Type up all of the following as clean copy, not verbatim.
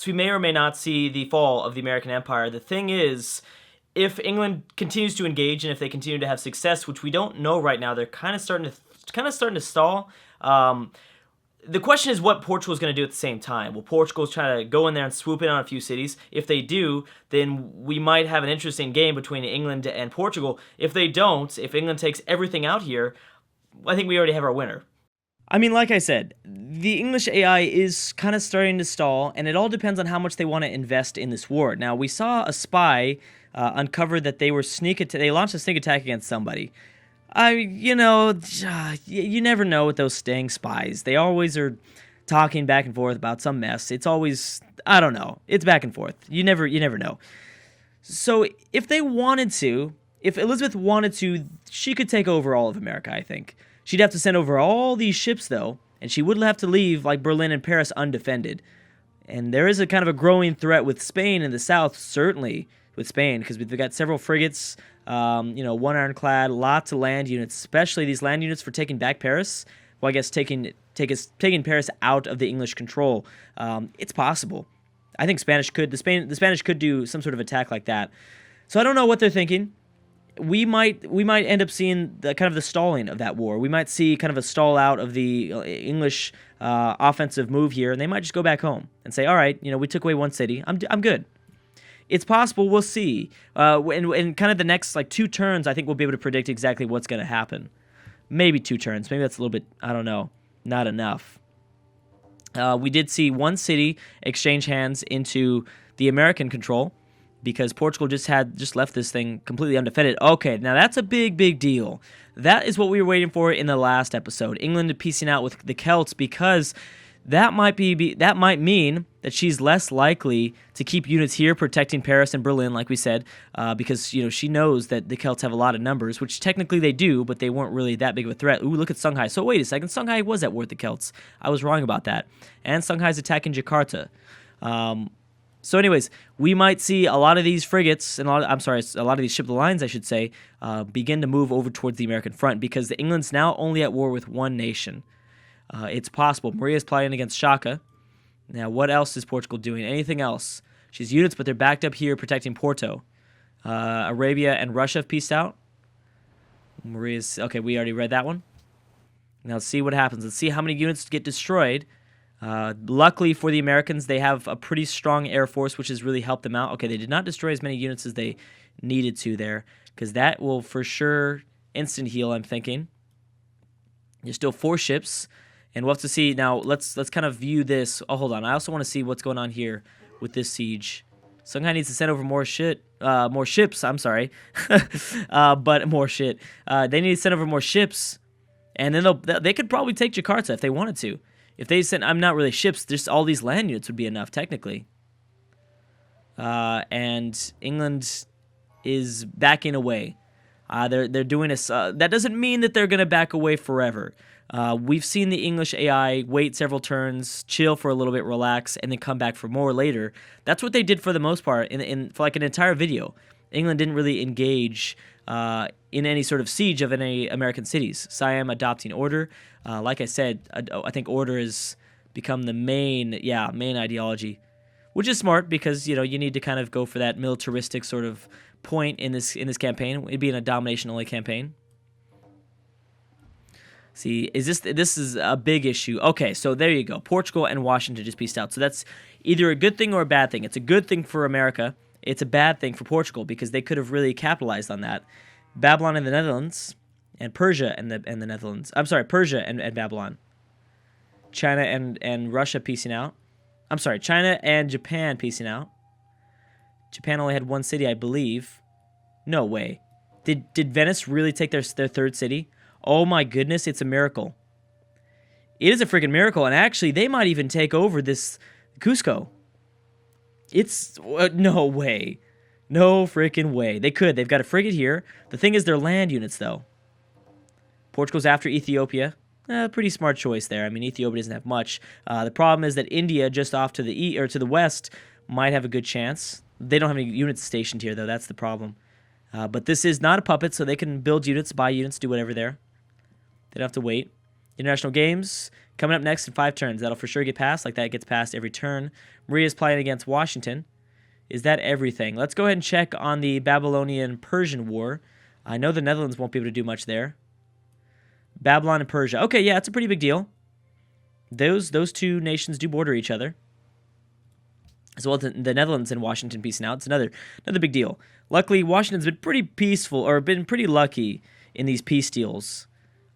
So we may or may not see the fall of the American Empire. The thing is, if England continues to engage and if they continue to have success, which we don't know right now, they're kind of starting to stall. The question is what Portugal's going to do at the same time. Will Portugal try to go in there and swoop in on a few cities? If they do, then we might have an interesting game between England and Portugal. If they don't, if England takes everything out here, I think we already have our winner. I mean, like I said, the English AI is kind of starting to stall, and it all depends on how much they want to invest in this war. Now, we saw a spy uncover that they launched a sneak attack against somebody. You never know with those staying spies. They always are talking back and forth about some mess. It's always, I don't know. It's back and forth. You never know. So if Elizabeth wanted to, she could take over all of America, I think. She'd have to send over all these ships, though, and she would have to leave, like Berlin and Paris, undefended. And there is a kind of a growing threat with Spain in the south, certainly with Spain, because we've got several frigates, one ironclad, lots of land units, especially these land units for taking back Paris. Well, I guess taking Paris out of the English control. It's possible. I think the Spanish could do some sort of attack like that. So I don't know what they're thinking. We might end up seeing the stalling of that war. We might see kind of a stall out of the English offensive move here, and they might just go back home and say, all right, we took away one city. I'm good. It's possible. We'll see. In kind of the next 2 turns, I think we'll be able to predict exactly what's going to happen. Maybe 2 turns. Maybe that's a little bit, I don't know, not enough. We did see one city exchange hands into the American control because Portugal just left this thing completely undefended. Okay, now that's a big deal. That is what we were waiting for in the last episode. England piecing out with the Celts, because that might mean that she's less likely to keep units here protecting Paris and Berlin, like we said, because she knows that the Celts have a lot of numbers, which technically they do, but they weren't really that big of a threat. Ooh, look at Songhai. So wait a second, Songhai was at war with the Celts. I was wrong about that. And Songhai's attacking Jakarta. So anyways, we might see a lot of these frigates, and a lot of these ship lines, I should say, begin to move over towards the American front, because England's now only at war with one nation. It's possible. Maria's plotting against Shaka. Now, what else is Portugal doing? Anything else? She's units, but they're backed up here protecting Porto. Arabia and Russia have pieced out. Maria's... Okay, we already read that one. Now, let's see what happens. Let's see how many units get destroyed. Luckily for the Americans, they have a pretty strong air force, which has really helped them out. Okay, they did not destroy as many units as they needed to there, because that will for sure instant heal, I'm thinking. There's still 4 ships. And we'll have to see. Now, let's kind of view this. Oh, hold on. I also want to see what's going on here with this siege. Songhai needs to send over more ships. I'm sorry. But more shit. They need to send over more ships. And then they could probably take Jakarta if they wanted to. If they sent, I'm not really ships, just all these land units would be enough, technically. And England is backing away. They're doing this. That doesn't mean that they're going to back away forever. We've seen the English AI wait several turns, chill for a little bit, relax, and then come back for more later. That's what they did for the most part for like an entire video. England didn't really engage in any sort of siege of any American cities. Siam adopting order. Like I said, I think order has become the main ideology, which is smart because you need to kind of go for that militaristic sort of point in this campaign. It'd be in a domination-only campaign. See, this is a big issue. Okay, so there you go. Portugal and Washington just pieced out. So that's either a good thing or a bad thing. It's a good thing for America. It's a bad thing for Portugal because they could have really capitalized on that. Babylon and the Netherlands, and Persia and the Netherlands. I'm sorry, Persia and Babylon. China and Russia piecing out. I'm sorry, China and Japan piecing out. Japan only had one city, I believe. No way. Did Venice really take their 3rd city? Oh my goodness, it's a miracle. It is a freaking miracle, and actually, they might even take over this Cusco. It's... no way. No freaking way. They could. They've got a frigate here. The thing is, they're land units, though. Portugal's after Ethiopia. Pretty smart choice there. I mean, Ethiopia doesn't have much. The problem is that India, just off to the west, might have a good chance. They don't have any units stationed here, though. That's the problem. But this is not a puppet, so they can build units, buy units, do whatever there. They don't have to wait. International games coming up next in 5 turns. That'll for sure get passed. Like that gets passed every turn. Maria's playing against Washington. Is that everything? Let's go ahead and check on the Babylonian-Persian War. I know the Netherlands won't be able to do much there. Babylon and Persia. Okay, yeah, it's a pretty big deal. Those two nations do border each other. As well as the Netherlands and Washington piecing out. It's another big deal. Luckily, Washington's been pretty peaceful, or been pretty lucky in these peace deals.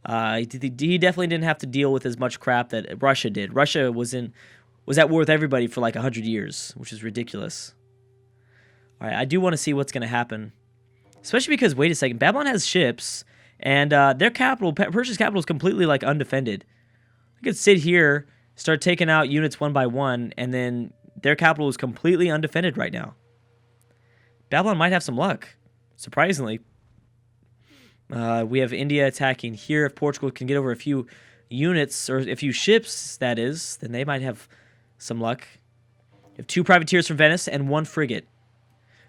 He definitely didn't have to deal with as much crap that Russia did. Russia was at war with everybody for like 100 years, which is ridiculous. All right, I do want to see what's going to happen. Especially because, wait a second, Babylon has ships, and their capital, Persia's capital, is completely like undefended. I could sit here, start taking out units one by one, and then their capital is completely undefended right now. Babylon might have some luck, surprisingly. We have India attacking here. If Portugal can get over a few units, or a few ships, that is, then they might have some luck. We have 2 privateers from Venice and 1 frigate.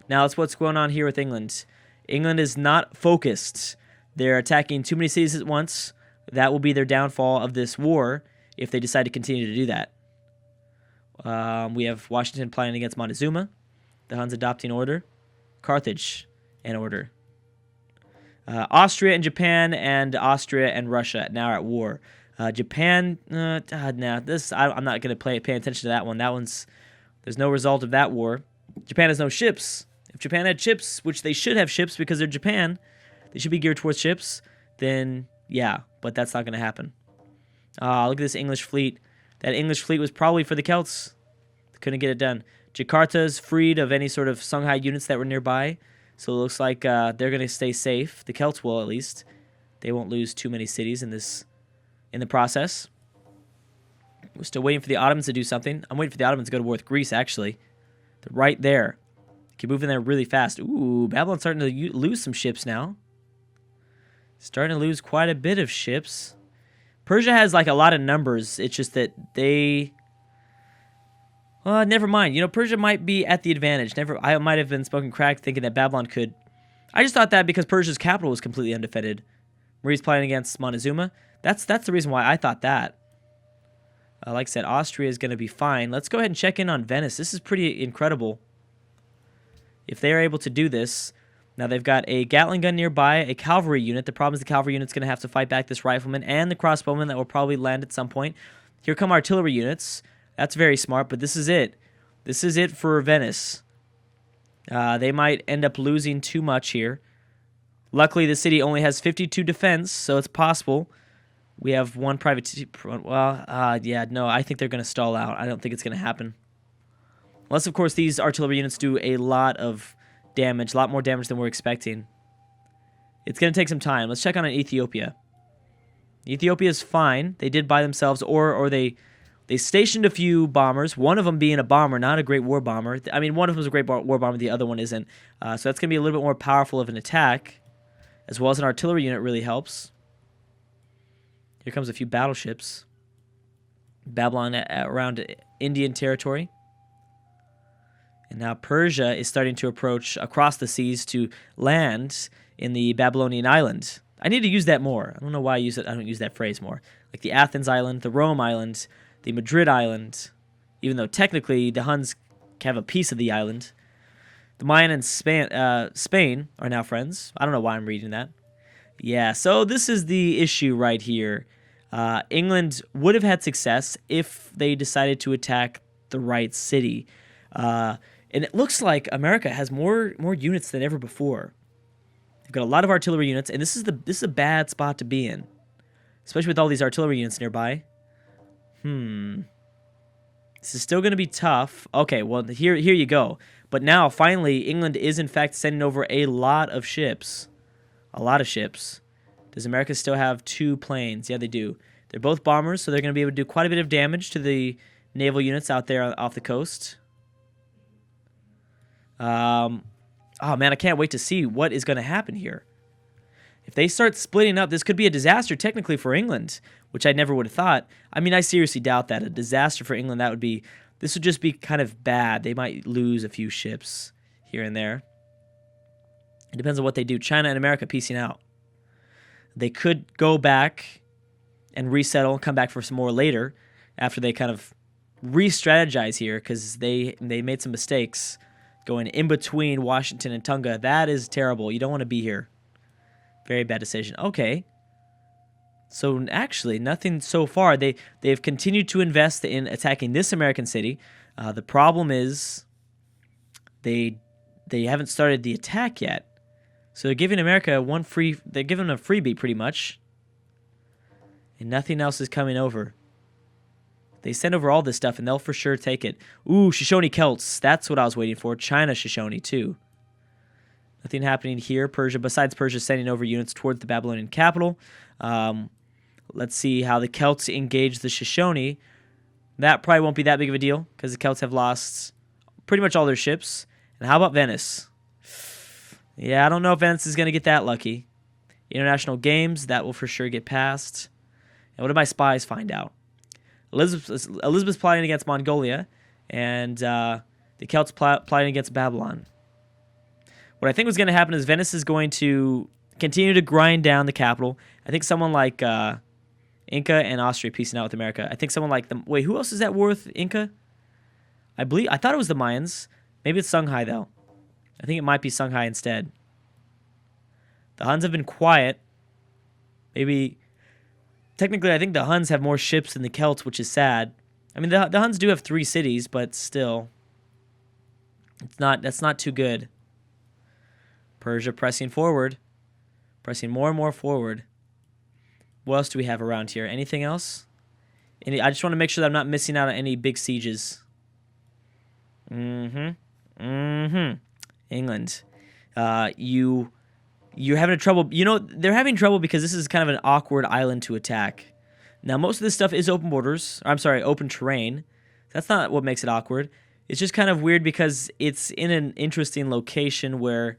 Now, that's what's going on here with England. England is not focused. They're attacking too many cities at once. That will be their downfall of this war if they decide to continue to do that. We have Washington planning against Montezuma. The Huns adopting order. Carthage in order. Austria and Japan and Austria and Russia now are at war. Japan, I'm not going to pay attention to that one. There's no result of that war. Japan has no ships. If Japan had ships, which they should have ships because they're Japan, they should be geared towards ships, then yeah, but that's not going to happen. Look at this English fleet. That English fleet was probably for the Celts. Couldn't get it done. Jakarta's freed of any sort of Songhai units that were nearby, so it looks like they're going to stay safe. The Celts will, at least. They won't lose too many cities in the process. We're still waiting for the Ottomans to do something. I'm waiting for the Ottomans to go to war with Greece, actually. They're right there. Keep moving there really fast. Ooh, Babylon's starting to lose some ships now. Starting to lose quite a bit of ships. Persia has like a lot of numbers. It's just that they... never mind. You know, Persia might be at the advantage. I might have been spoken crack thinking that Babylon could... I just thought that because Persia's capital was completely undefended. Marie's playing against Montezuma. That's the reason why I thought that. Like I said, Austria is going to be fine. Let's go ahead and check in on Venice. This is pretty incredible. If they're able to do this... Now they've got a Gatling gun nearby, a cavalry unit. The problem is the cavalry unit's going to have to fight back this rifleman and the crossbowman that will probably land at some point. Here come artillery units. That's very smart, but this is it. This is it for Venice. They might end up losing too much here. Luckily, the city only has 52 defense, so it's possible. We have 1 private... yeah, no, I think they're going to stall out. I don't think it's going to happen. Unless, of course, these artillery units do a lot of... damage, a lot more damage than we're expecting. It's going to take some time. Let's check on Ethiopia. Ethiopia is fine. They did buy themselves, or they stationed a few bombers, one of them being a bomber, not a great war bomber. I mean, one of them is a great war bomber, the other one isn't. So that's going to be a little bit more powerful of an attack, as well as an artillery unit really helps. Here comes a few battleships. Babylon around Indian territory. And now Persia is starting to approach across the seas to land in the Babylonian island. I need to use that more. I don't know why I don't use that phrase more. Like the Athens island, the Rome island, the Madrid island. Even though technically the Huns have a piece of the island. The Mayan and Spain are now friends. I don't know why I'm reading that. Yeah, so this is the issue right here. England would have had success if they decided to attack the right city. And it looks like America has more units than ever before. They've got a lot of artillery units, and this is a bad spot to be in, especially with all these artillery units nearby. This is still going to be tough. Okay, well here you go. But now finally, England is in fact sending over a lot of ships. A lot of ships. Does America still have 2 planes? Yeah, they do. They're both bombers, so they're going to be able to do quite a bit of damage to the naval units out there off the coast. Oh man, I can't wait to see what is going to happen here. If they start splitting up, this could be a disaster technically for England, which I never would have thought. I mean, I seriously doubt that. A disaster for England, this would just be kind of bad. They might lose a few ships here and there. It depends on what they do. China and America piecing out. They could go back and resettle and come back for some more later after they kind of re-strategize here because they made some mistakes going in between Washington and Tonga. That is terrible. You don't want to be here. Very bad decision. Okay. So actually, nothing so far. They've continued to invest in attacking this American city. The problem is they haven't started the attack yet. So they're giving America they're giving them a freebie pretty much. And nothing else is coming over. They send over all this stuff and they'll for sure take it. Ooh, Shoshone Celts. That's what I was waiting for. China Shoshone too. Nothing happening here. Persia, besides Persia sending over units towards the Babylonian capital. Let's see how the Celts engage the Shoshone. That probably won't be that big of a deal because the Celts have lost pretty much all their ships. And how about Venice? Yeah, I don't know if Venice is going to get that lucky. International games, that will for sure get passed. And what did my spies find out? Elizabeth's plotting against Mongolia, and the Celts plotting against Babylon. What I think was going to happen is Venice is going to continue to grind down the capital. I think someone like Inca and Austria piecing out with America. I think someone like them. Wait, who else is at war with Inca? I thought it was the Mayans. Maybe it's Songhai though. I think it might be Songhai instead. The Huns have been quiet. Maybe technically, I think the Huns have more ships than the Celts, which is sad. I mean, the Huns do have 3 cities, but still, that's not too good. Persia pressing forward, pressing more and more forward. What else do we have around here? Anything else? I just want to make sure that I'm not missing out on any big sieges. England. You're having trouble. You know, they're having trouble because this is kind of an awkward island to attack. Now, most of this stuff is open borders. I'm sorry, open terrain. That's not what makes it awkward. It's just kind of weird because it's in an interesting location where,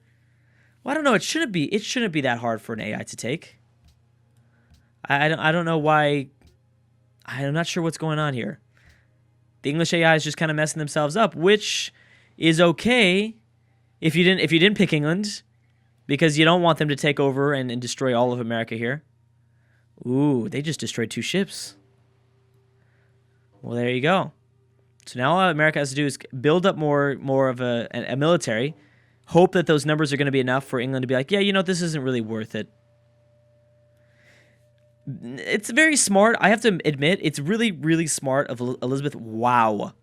well, I don't know. It shouldn't be that hard for an AI to take. I don't know why. I'm not sure what's going on here. The English AI is just kind of messing themselves up, which is okay if you didn't pick England, because you don't want them to take over and destroy all of America here. Ooh, they just destroyed 2 ships. Well, there you go. So now all America has to do is build up more of a military, hope that those numbers are going to be enough for England to be like, yeah, you know, this isn't really worth it. It's very smart. I have to admit, it's really, really smart of Elizabeth. Wow.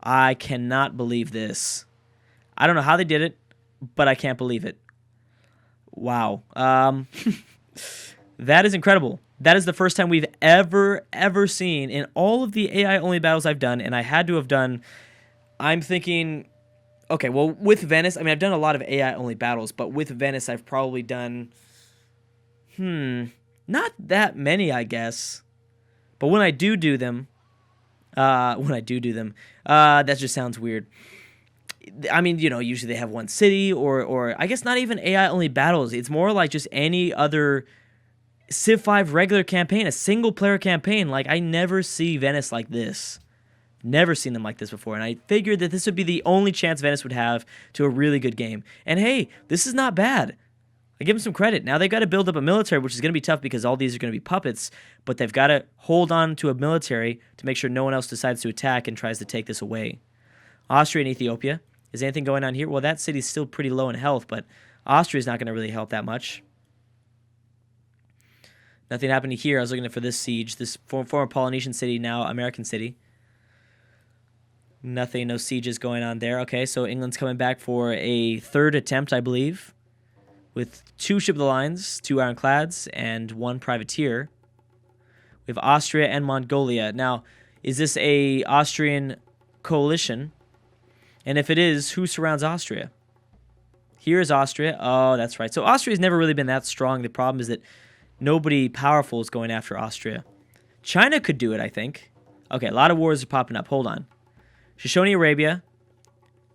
I cannot believe this. I don't know how they did it, but I can't believe it. Wow. That is incredible. That is the first time we've ever seen in all of the AI-only battles I've done, and I had to have done, I'm thinking, okay, well, with Venice, I mean, I've done a lot of AI-only battles, but with Venice, I've probably done, not that many, I guess. But when I do them, that just sounds weird. I mean, you know, usually they have one city, or I guess not even AI-only battles. It's more like just any other Civ 5 regular campaign, a single-player campaign. Like, I never see Venice like this. Never seen them like this before, and I figured that this would be the only chance Venice would have to a really good game. And hey, this is not bad. I give them some credit. Now they've got to build up a military, which is going to be tough because all these are going to be puppets, but they've got to hold on to a military to make sure no one else decides to attack and tries to take this away. Austria and Ethiopia. Is anything going on here? Well, that city's still pretty low in health, but Austria's not going to really help that much. Nothing happening here. I was looking for this siege. This former Polynesian city, now American city. Nothing, no sieges going on there. Okay, so England's coming back for a 3rd attempt, I believe, with 2 ship of the lines, 2 ironclads, and 1 privateer. We have Austria and Mongolia. Now, is this a Austrian coalition? And if it is, who surrounds Austria? Here's Austria. Oh, that's right. So Austria's never really been that strong. The problem is that nobody powerful is going after Austria. China could do it, I think. Okay, a lot of wars are popping up. Hold on. Shoshone Arabia.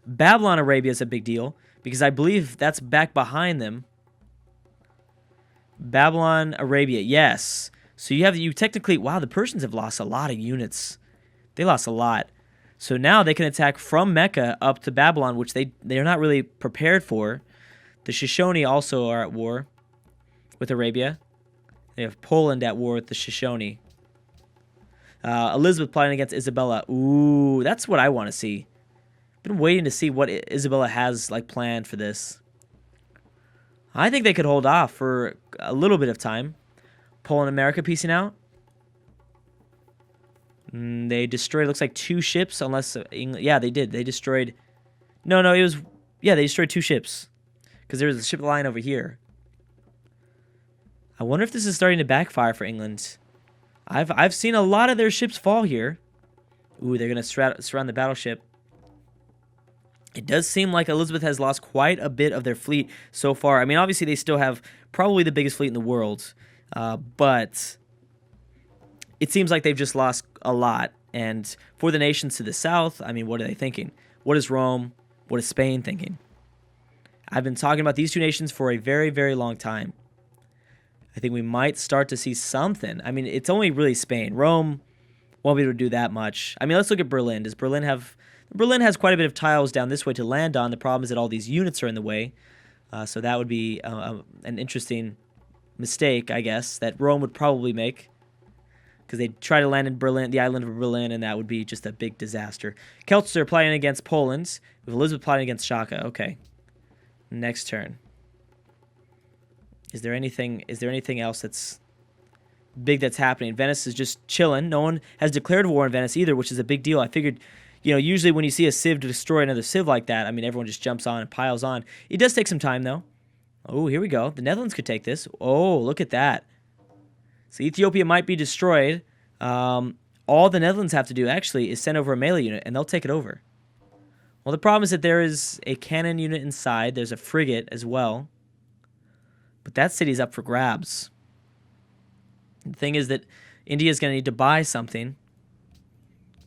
Babylon Arabia is a big deal because I believe that's back behind them. Babylon Arabia, yes. So you technically, wow, the Persians have lost a lot of units. They lost a lot. So now they can attack from Mecca up to Babylon, which they're not really prepared for. The Shoshone also are at war with Arabia. They have Poland at war with the Shoshone. Elizabeth plotting against Isabella. Ooh, that's what I want to see. Been waiting to see what Isabella has like planned for this. I think they could hold off for a little bit of time. Poland, America piecing out. They destroyed, looks like 2 ships, unless England. Yeah, they did. They destroyed. No, it was. Yeah, they destroyed 2 ships because there was a ship line over here. I wonder if this is starting to backfire for England. I've seen a lot of their ships fall here. Ooh, they're gonna surround the battleship. It does seem like Elizabeth has lost quite a bit of their fleet so far. I mean, obviously they still have probably the biggest fleet in the world, but it seems like they've just lost a lot. And for the nations to the south, I mean, what are they thinking? What is Rome? What is Spain thinking? I've been talking about these 2 nations for a very, very long time. I think we might start to see something. I mean, it's only really Spain. Rome won't be able to do that much. I mean, let's look at Berlin. Does Berlin have... Berlin has quite a bit of tiles down this way to land on. The problem is that all these units are in the way. So that would be an interesting mistake, I guess, that Rome would probably make. Because they'd try to land in Berlin, the island of Berlin, and that would be just a big disaster. Celts are plotting against Poland, with Elizabeth plotting against Shaka. Okay. Next turn. Is there anything else that's big that's happening? Venice is just chilling. No one has declared war in Venice either, which is a big deal. I figured, usually when you see a civ destroy another civ like that, I mean, everyone just jumps on and piles on. It does take some time, though. Oh, here we go. The Netherlands could take this. Oh, look at that. So Ethiopia might be destroyed. All the Netherlands have to do, actually, is send over a melee unit, and they'll take it over. Well, the problem is that there is a cannon unit inside. There's a frigate as well. But that city's up for grabs. The thing is that India's going to need to buy something.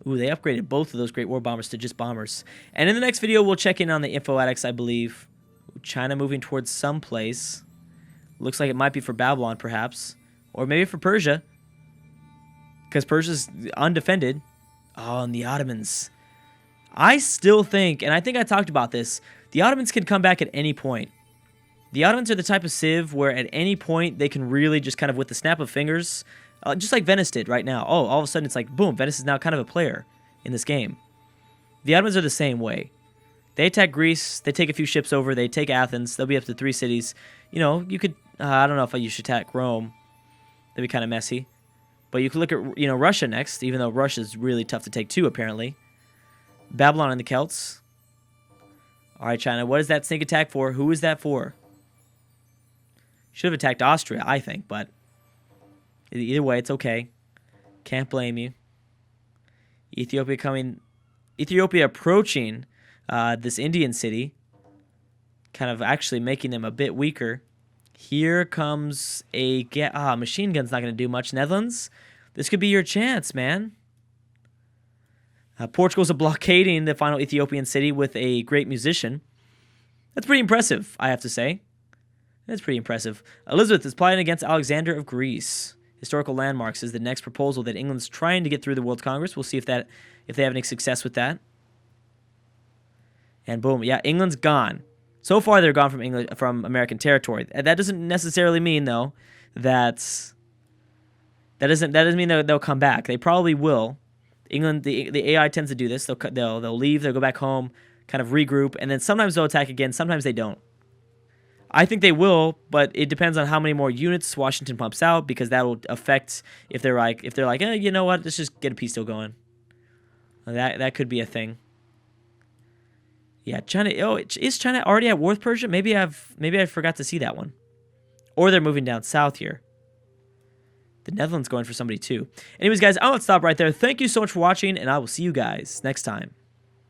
Ooh, they upgraded both of those Great War bombers to just bombers. And in the next video, we'll check in on the info addicts, I believe. China moving towards some place. Looks like it might be for Babylon, perhaps. Or maybe for Persia. Because Persia's undefended. Oh, and the Ottomans. I still think, and I think I talked about this, the Ottomans can come back at any point. The Ottomans are the type of civ where at any point they can really just kind of with the snap of fingers, just like Venice did right now. Oh, all of a sudden it's like, boom, Venice is now kind of a player in this game. The Ottomans are the same way. They attack Greece, they take a few ships over, they take Athens, they'll be up to 3 cities. You could, I don't know if you should attack Rome. That'd be kind of messy. But you could look at, Russia next, even though Russia's really tough to take too, apparently. Babylon and the Celts. All right, China, what is that sneak attack for? Who is that for? Should have attacked Austria, I think, but either way, it's okay. Can't blame you. Ethiopia approaching this Indian city, kind of actually making them a bit weaker. Here comes a machine gun's not going to do much. Netherlands, this could be your chance, man. Portugal's blockading the final Ethiopian city with a great musician. That's pretty impressive, I have to say. That's pretty impressive. Elizabeth is plotting against Alexander of Greece. Historical landmarks is the next proposal that England's trying to get through the World Congress. We'll see if they have any success with that. And boom, yeah, England's gone. So far, they're gone from American territory. That doesn't necessarily mean though that doesn't mean they'll come back. They probably will. England, the AI tends to do this. They'll leave. They'll go back home, kind of regroup, and then sometimes they'll attack again. Sometimes they don't. I think they will, but it depends on how many more units Washington pumps out, because that will affect if they're like, you know what, let's just get a peace deal going. That could be a thing. Yeah, China. Oh, is China already at war with Persia? Maybe I forgot to see that one. Or they're moving down south here. The Netherlands going for somebody too. Anyways, guys, I'm going to stop right there. Thank you so much for watching, and I will see you guys next time.